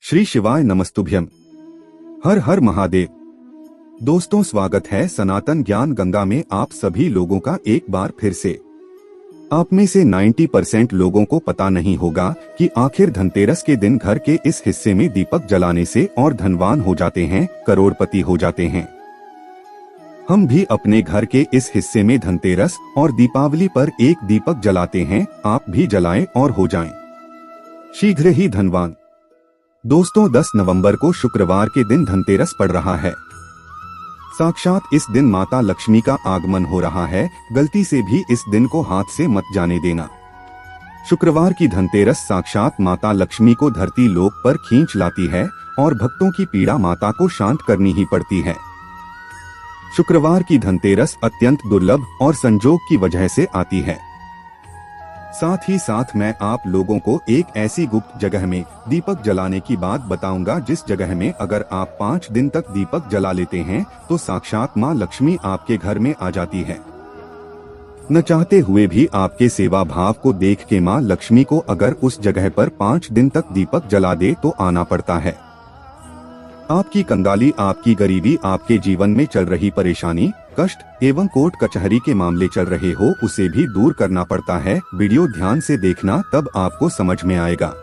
श्री शिवाय नमस्तुभ्यम। हर हर महादेव। दोस्तों, स्वागत है सनातन ज्ञान गंगा में आप सभी लोगों का एक बार फिर से। आप में से 90% लोगों को पता नहीं होगा कि आखिर धनतेरस के दिन घर के इस हिस्से में दीपक जलाने से और धनवान हो जाते हैं, करोड़पति हो जाते हैं। हम भी अपने घर के इस हिस्से में धनतेरस और दीपावली पर एक दीपक जलाते हैं। आप भी जलाएं और हो जाएं शीघ्र ही धनवान। दोस्तों, 10 नवंबर को शुक्रवार के दिन धनतेरस पड़ रहा है। साक्षात इस दिन माता लक्ष्मी का आगमन हो रहा है। गलती से भी इस दिन को हाथ से मत जाने देना। शुक्रवार की धनतेरस साक्षात माता लक्ष्मी को धरती लोक पर खींच लाती है और भक्तों की पीड़ा माता को शांत करनी ही पड़ती है। शुक्रवार की धनतेरस अत्यंत दुर्लभ और संजोग की वजह से आती है। साथ ही साथ मैं आप लोगों को एक ऐसी गुप्त जगह में दीपक जलाने की बात बताऊंगा जिस जगह में अगर आप 5 दिन तक दीपक जला लेते हैं तो साक्षात मां लक्ष्मी आपके घर में आ जाती है। न चाहते हुए भी आपके सेवा भाव को देख के मां लक्ष्मी को अगर उस जगह पर 5 दिन तक दीपक जला दे तो आना पड़ता है। आपकी कंगाली, आपकी गरीबी, आपके जीवन में चल रही परेशानी, कष्ट एवं कोर्ट कचहरी के मामले चल रहे हो, उसे भी दूर करना पड़ता है। वीडियो ध्यान से देखना, तब आपको समझ में आएगा।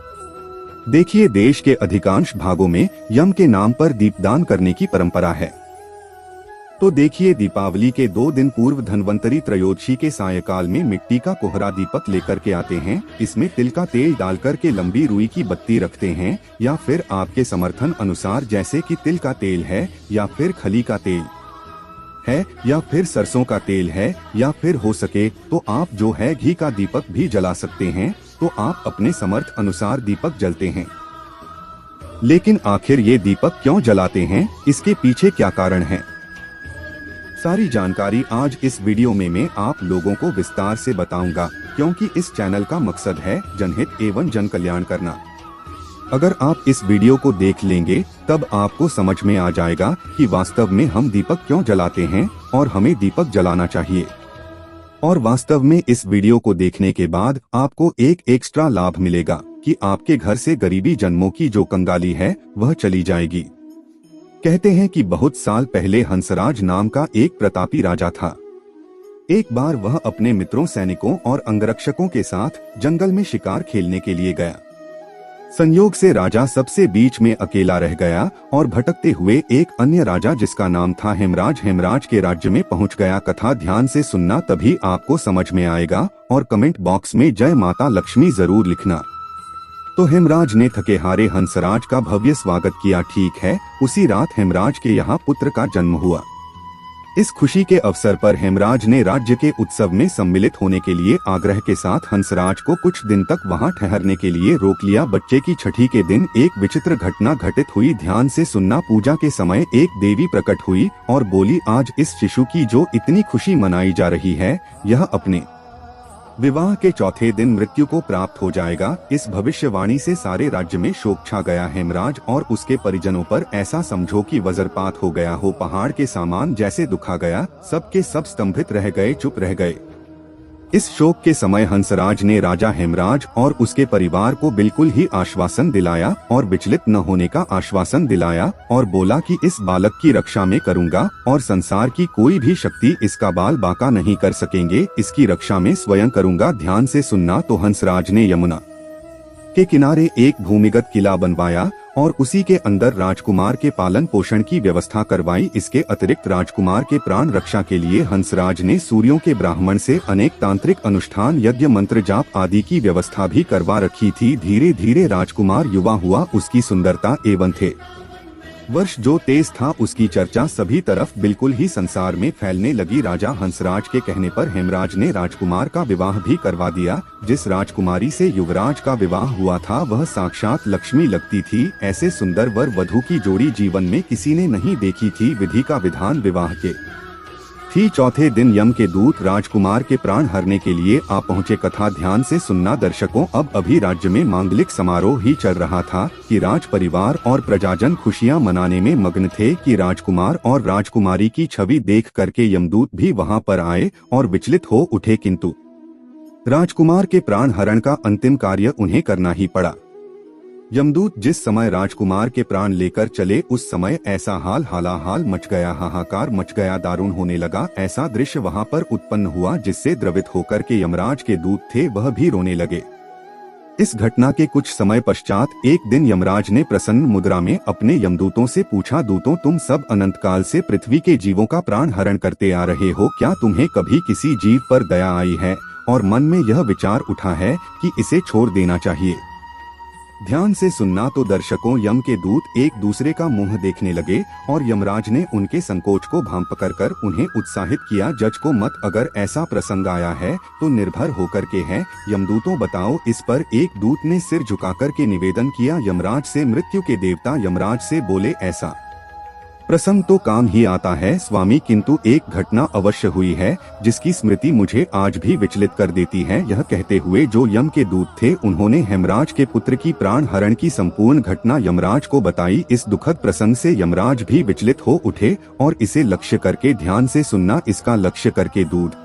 देखिए, देश के अधिकांश भागों में यम के नाम पर दीपदान करने की परंपरा है। तो देखिए, दीपावली के 2 दिन पूर्व धन्वंतरी त्रयोदशी के सायकाल में मिट्टी का कोहरा दीपक लेकर के आते हैं। इसमें तिल का तेल डालकर के लंबी रुई की बत्ती रखते हैं, या फिर आपके समर्थन अनुसार, जैसे कि तिल का तेल है, या फिर खली का तेल है, या फिर सरसों का तेल है, या फिर हो सके तो आप जो है घी का दीपक भी जला सकते हैं। तो आप अपने समर्थ अनुसार दीपक जलते हैं। लेकिन आखिर ये दीपक क्यों जलाते हैं, इसके पीछे क्या कारण है, सारी जानकारी आज इस वीडियो में मैं आप लोगों को विस्तार से बताऊंगा, क्योंकि इस चैनल का मकसद है जनहित एवं जन कल्याण करना। अगर आप इस वीडियो को देख लेंगे तब आपको समझ में आ जाएगा कि वास्तव में हम दीपक क्यों जलाते हैं और हमें दीपक जलाना चाहिए। और वास्तव में इस वीडियो को देखने के बाद आपको एक एक्स्ट्रा लाभ मिलेगा कि आपके घर से गरीबी जन्मों की जो कंगाली है वह चली जाएगी। कहते हैं कि बहुत साल पहले हंसराज नाम का एक प्रतापी राजा था। एक बार वह अपने मित्रों, सैनिकों और अंगरक्षकों के साथ जंगल में शिकार खेलने के लिए गया। संयोग से राजा सबसे बीच में अकेला रह गया और भटकते हुए एक अन्य राजा जिसका नाम था हेमराज के राज्य में पहुंच गया। कथा ध्यान से सुनना, तभी आपको समझ में आएगा, और कमेंट बॉक्स में जय माता लक्ष्मी जरूर लिखना। तो हेमराज ने थके हारे हंसराज का भव्य स्वागत किया। ठीक है, उसी रात हेमराज के यहाँ पुत्र का जन्म हुआ। इस खुशी के अवसर पर हेमराज ने राज्य के उत्सव में सम्मिलित होने के लिए आग्रह के साथ हंसराज को कुछ दिन तक वहां ठहरने के लिए रोक लिया। बच्चे की छठी के दिन एक विचित्र घटना घटित हुई। ध्यान से सुनना। पूजा के समय एक देवी प्रकट हुई और बोली, आज इस शिशु की जो इतनी खुशी मनाई जा रही है, यह अपने विवाह के चौथे दिन मृत्यु को प्राप्त हो जाएगा। इस भविष्यवाणी से सारे राज्य में शोक छा गया। हेमराज और उसके परिजनों पर ऐसा समझो कि वज्रपात हो गया हो। पहाड़ के सामान जैसे दुखा गया। सब के सब स्तंभित रह गए, चुप रह गए। इस शोक के समय हंसराज ने राजा हेमराज और उसके परिवार को बिल्कुल ही आश्वासन दिलाया और विचलित न होने का आश्वासन दिलाया, और बोला कि इस बालक की रक्षा मैं करूंगा और संसार की कोई भी शक्ति इसका बाल बांका नहीं कर सकेंगे। इसकी रक्षा मैं स्वयं करूंगा। ध्यान से सुनना। तो हंसराज ने यमुना के किनारे एक भूमिगत किला बनवाया और उसी के अंदर राजकुमार के पालन पोषण की व्यवस्था करवाई। इसके अतिरिक्त राजकुमार के प्राण रक्षा के लिए हंसराज ने सूर्यों के ब्राह्मण से अनेक तांत्रिक अनुष्ठान, यज्ञ, मंत्र जाप आदि की व्यवस्था भी करवा रखी थी। धीरे धीरे राजकुमार युवा हुआ। उसकी सुंदरता एवं थे वर्ष जो तेज था, उसकी चर्चा सभी तरफ बिल्कुल ही संसार में फैलने लगी। राजा हंसराज के कहने पर हेमराज ने राजकुमार का विवाह भी करवा दिया। जिस राजकुमारी से युवराज का विवाह हुआ था वह साक्षात लक्ष्मी लगती थी। ऐसे सुंदर वर वधू की जोड़ी जीवन में किसी ने नहीं देखी थी। विधि का विधान विवाह के थी। चौथे दिन यम के दूत राजकुमार के प्राण हरने के लिए आ पहुँचे। कथा ध्यान से सुनना दर्शकों। अब अभी राज्य में मांगलिक समारोह ही चल रहा था कि राज परिवार और प्रजाजन खुशियां मनाने में मग्न थे कि राजकुमार और राजकुमारी की छवि देख करके यमदूत भी वहां पर आए और विचलित हो उठे, किंतु राजकुमार के प्राण हरण का अंतिम कार्य उन्हें करना ही पड़ा। यमदूत जिस समय राजकुमार के प्राण लेकर चले उस समय ऐसा हाल मच गया, हाहाकार मच गया, दारुण होने लगा। ऐसा दृश्य वहां पर उत्पन्न हुआ जिससे द्रवित होकर के यमराज के दूत थे वह भी रोने लगे। इस घटना के कुछ समय पश्चात एक दिन यमराज ने प्रसन्न मुद्रा में अपने यमदूतों से पूछा, दूतों तुम सब अनंत काल से पृथ्वी के जीवों का प्राण हरण करते आ रहे हो, क्या तुम्हें कभी किसी जीव पर दया आई है और मन में यह विचार उठा है कि इसे छोड़ देना चाहिए? ध्यान से सुनना। तो दर्शकों यम के दूत एक दूसरे का मुंह देखने लगे और यमराज ने उनके संकोच को भांप कर उन्हें उत्साहित किया, जज को मत अगर ऐसा प्रसंग आया है तो निर्भर होकर के है। यमदूतों बताओ। इस पर एक दूत ने सिर झुकाकर के निवेदन किया यमराज से। मृत्यु के देवता यमराज से बोले, ऐसा प्रसंग तो काम ही आता है स्वामी, किंतु एक घटना अवश्य हुई है जिसकी स्मृति मुझे आज भी विचलित कर देती है। यह कहते हुए जो यम के दूत थे उन्होंने हेमराज के पुत्र की प्राण हरण की संपूर्ण घटना यमराज को बताई। इस दुखद प्रसंग से यमराज भी विचलित हो उठे और इसे लक्ष्य करके ध्यान से सुनना, इसका लक्ष्य करके दूत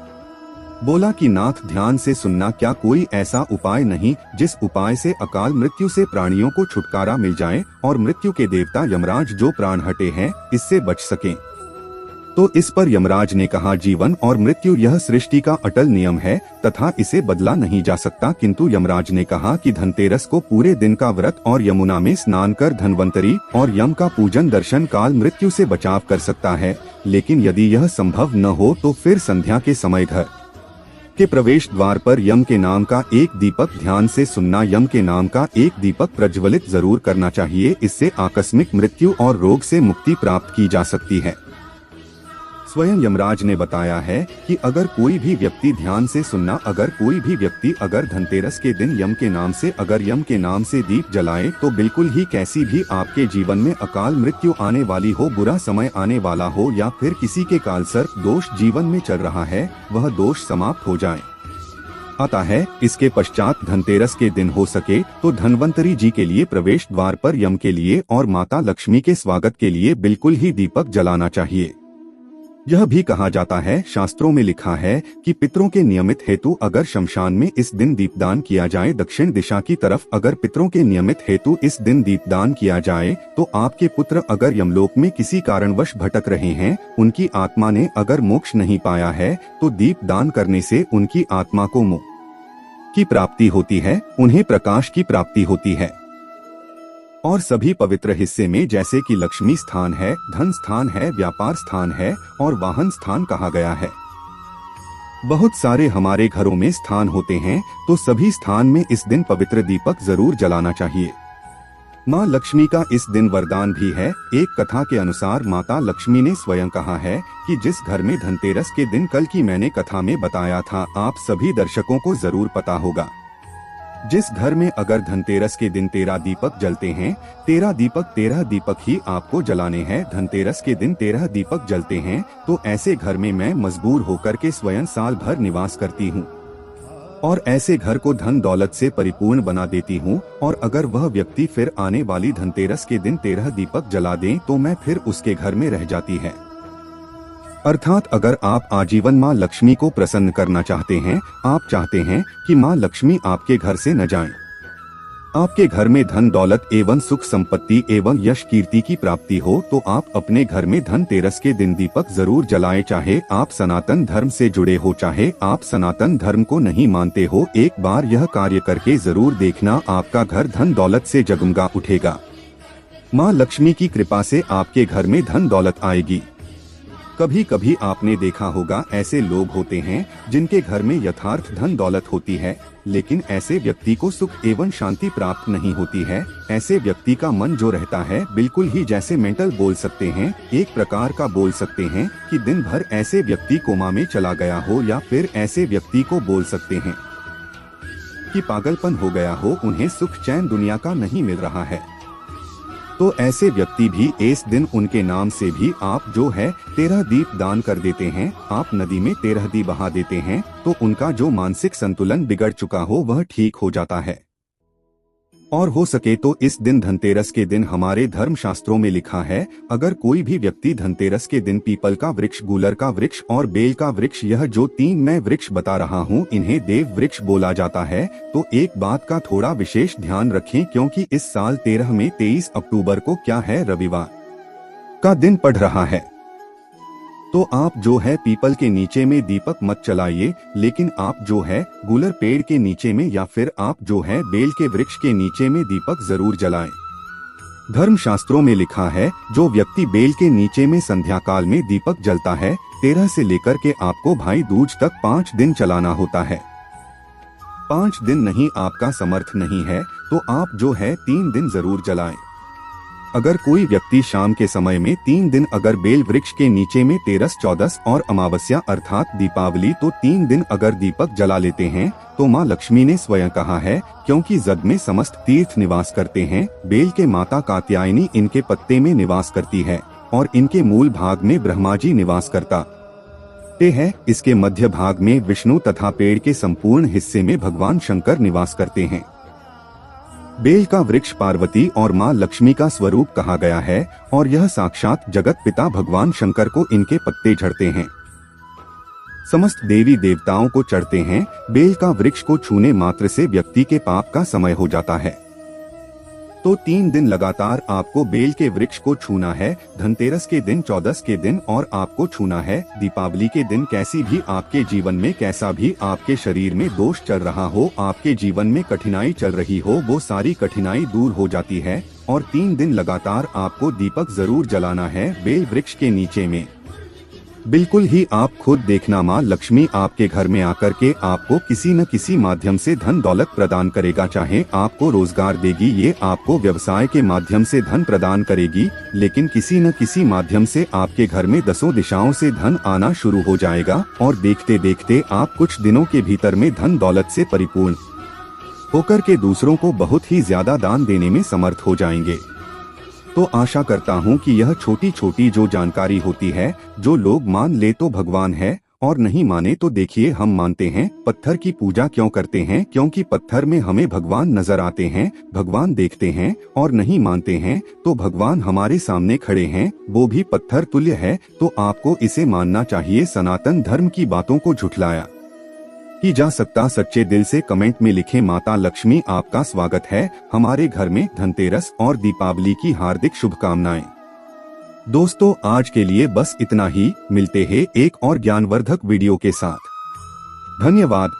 बोला कि नाथ ध्यान से सुनना, क्या कोई ऐसा उपाय नहीं जिस उपाय से अकाल मृत्यु से प्राणियों को छुटकारा मिल जाए और मृत्यु के देवता यमराज जो प्राण हटे हैं इससे बच सकें? तो इस पर यमराज ने कहा, जीवन और मृत्यु यह सृष्टि का अटल नियम है तथा इसे बदला नहीं जा सकता। किंतु यमराज ने कहा कि धनतेरस को पूरे दिन का व्रत और यमुना में स्नान कर धनवंतरी और यम का पूजन दर्शन काल मृत्यु से बचाव कर सकता है, लेकिन यदि यह संभव न हो तो फिर संध्या के समय घर के प्रवेश द्वार पर यम के नाम का एक दीपक, ध्यान से सुनना, यम के नाम का एक दीपक प्रज्वलित जरूर करना चाहिए। इससे आकस्मिक मृत्यु और रोग से मुक्ति प्राप्त की जा सकती है। स्वयं यमराज ने बताया है कि अगर कोई भी व्यक्ति, ध्यान से सुनना, अगर कोई भी व्यक्ति अगर धनतेरस के दिन यम के नाम से दीप जलाए तो बिल्कुल ही कैसी भी आपके जीवन में अकाल मृत्यु आने वाली हो, बुरा समय आने वाला हो या फिर किसी के कालसर्प दोष जीवन में चल रहा है, वह दोष समाप्त हो जाए आता है। इसके पश्चात धनतेरस के दिन हो सके तो धनवंतरी जी के लिए प्रवेश द्वार पर यम के लिए और माता लक्ष्मी के स्वागत के लिए बिल्कुल ही दीपक जलाना चाहिए। यह भी कहा जाता है, शास्त्रों में लिखा है कि पितरों के नियमित हेतु अगर शमशान में इस दिन दीपदान किया जाए, दक्षिण दिशा की तरफ अगर पितरों के नियमित हेतु इस दिन दीपदान किया जाए तो आपके पुत्र अगर यमलोक में किसी कारणवश भटक रहे हैं, उनकी आत्मा ने अगर मोक्ष नहीं पाया है तो दीपदान करने से उनकी आत्मा को मोक्ष की प्राप्ति होती है, उन्हें प्रकाश की प्राप्ति होती है। और सभी पवित्र हिस्से में जैसे कि लक्ष्मी स्थान है, धन स्थान है, व्यापार स्थान है और वाहन स्थान कहा गया है। बहुत सारे हमारे घरों में स्थान होते हैं तो सभी स्थान में इस दिन पवित्र दीपक जरूर जलाना चाहिए। माँ लक्ष्मी का इस दिन वरदान भी है। एक कथा के अनुसार माता लक्ष्मी ने स्वयं कहा है कि जिस घर में धनतेरस के दिन कल की मैंने कथा में बताया था, आप सभी दर्शकों को जरूर पता होगा, जिस घर में अगर धनतेरस के दिन 13 दीपक जलते हैं, 13 दीपक ही आपको जलाने हैं, धनतेरस के दिन 13 दीपक जलते हैं, तो ऐसे घर में मैं मजबूर होकर के स्वयं साल भर निवास करती हूँ और ऐसे घर को धन दौलत से परिपूर्ण बना देती हूँ। और अगर वह व्यक्ति फिर आने वाली धनतेरस के दिन 13 दीपक जला दें तो मैं फिर उसके घर में रह जाती है। अर्थात अगर आप आजीवन माँ लक्ष्मी को प्रसन्न करना चाहते हैं, आप चाहते हैं कि माँ लक्ष्मी आपके घर से न जाएं, आपके घर में धन दौलत एवं सुख संपत्ति एवं यश कीर्ति की प्राप्ति हो, तो आप अपने घर में धनतेरस के दिन दीपक जरूर जलाएं। चाहे आप सनातन धर्म से जुड़े हो, चाहे आप सनातन धर्म को नहीं मानते हो, एक बार यह कार्य करके जरूर देखना, आपका घर धन दौलत से जगमगा उठेगा। माँ लक्ष्मी की कृपा से आपके घर में धन दौलत आएगी। कभी कभी आपने देखा होगा ऐसे लोग होते हैं जिनके घर में यथार्थ धन दौलत होती है, लेकिन ऐसे व्यक्ति को सुख एवं शांति प्राप्त नहीं होती है। ऐसे व्यक्ति का मन जो रहता है बिल्कुल ही जैसे मेंटल बोल सकते हैं, एक प्रकार का बोल सकते हैं कि दिन भर ऐसे व्यक्ति कोमा में चला गया हो, या फिर ऐसे व्यक्ति को बोल सकते हैं कि पागलपन हो गया हो, उन्हें सुख चैन दुनिया का नहीं मिल रहा है। तो ऐसे व्यक्ति भी इस दिन उनके नाम से भी आप जो है 13 दीप दान कर देते हैं, आप नदी में 13 दीप बहा देते हैं, तो उनका जो मानसिक संतुलन बिगड़ चुका हो वह ठीक हो जाता है। और हो सके तो इस दिन धनतेरस के दिन हमारे धर्म शास्त्रों में लिखा है, अगर कोई भी व्यक्ति धनतेरस के दिन पीपल का वृक्ष, गूलर का वृक्ष और बेल का वृक्ष, यह जो 3 मैं वृक्ष बता रहा हूँ, इन्हें देव वृक्ष बोला जाता है, तो एक बात का थोड़ा विशेष ध्यान रखें, क्योंकि इस साल 13 में 23 अक्टूबर को क्या है, रविवार का दिन पड़ रहा है। तो आप जो है पीपल के नीचे में दीपक मत जलाइए, लेकिन आप जो है गूलर पेड़ के नीचे में या फिर आप जो है बेल के वृक्ष के नीचे में दीपक जरूर जलाएं। धर्म शास्त्रों में लिखा है, जो व्यक्ति बेल के नीचे में संध्या काल में दीपक जलता है, 13 से लेकर के आपको भाई दूज तक 5 दिन चलाना होता है। 5 दिन नहीं आपका समर्थ नहीं है तो आप जो है 3 दिन जरूर जलाएं। अगर कोई व्यक्ति शाम के समय में 3 दिन अगर बेल वृक्ष के नीचे में 13, 14 और अमावस्या अर्थात दीपावली तो 3 दिन अगर दीपक जला लेते हैं, तो माँ लक्ष्मी ने स्वयं कहा है, क्योंकि जग में समस्त तीर्थ निवास करते हैं, बेल के माता कात्यायनी इनके पत्ते में निवास करती है और इनके मूल भाग में ब्रह्मा जी निवास करता है। इसके मध्य भाग में विष्णु तथा पेड़ के संपूर्ण हिस्से में भगवान शंकर निवास करते हैं। बेल का वृक्ष पार्वती और माँ लक्ष्मी का स्वरूप कहा गया है और यह साक्षात जगत पिता भगवान शंकर को इनके पत्ते झड़ते हैं। समस्त देवी देवताओं को चढ़ते हैं। बेल का वृक्ष को छूने मात्र से व्यक्ति के पाप का समय हो जाता है। तो 3 दिन लगातार आपको बेल के वृक्ष को छूना है। धनतेरस के दिन, 14 के दिन और आपको छूना है। दीपावली के दिन कैसी भी आपके जीवन में कैसा भी आपके शरीर में दोष चल रहा हो, आपके जीवन में कठिनाई चल रही हो, वो सारी कठिनाई दूर हो जाती है। और 3 दिन लगातार आपको दीपक जरूर जलाना है बेल वृक्ष के नीचे में। बिल्कुल ही आप खुद देखना, माँ लक्ष्मी आपके घर में आकर के आपको किसी न किसी माध्यम से धन दौलत प्रदान करेगा। चाहे आपको रोजगार देगी, ये आपको व्यवसाय के माध्यम से धन प्रदान करेगी, लेकिन किसी न किसी माध्यम से आपके घर में 10 दिशाओं से धन आना शुरू हो जाएगा और देखते देखते आप कुछ दिनों के भीतर में धन दौलत से परिपूर्ण होकर के दूसरों को बहुत ही ज्यादा दान देने में समर्थ हो जाएंगे। तो आशा करता हूँ कि यह छोटी छोटी जो जानकारी होती है, जो लोग मान ले तो भगवान है और नहीं माने तो देखिए, हम मानते हैं। पत्थर की पूजा क्यों करते हैं? क्योंकि पत्थर में हमें भगवान नजर आते हैं, भगवान देखते हैं। और नहीं मानते हैं तो भगवान हमारे सामने खड़े हैं, वो भी पत्थर तुल्य है। तो आपको इसे मानना चाहिए। सनातन धर्म की बातों को झुठलाया ही जा सकता। सच्चे दिल से कमेंट में लिखें, माता लक्ष्मी आपका स्वागत है हमारे घर में। धनतेरस और दीपावली की हार्दिक शुभकामनाएं। दोस्तों, आज के लिए बस इतना ही। मिलते हैं एक और ज्ञानवर्धक वीडियो के साथ। धन्यवाद।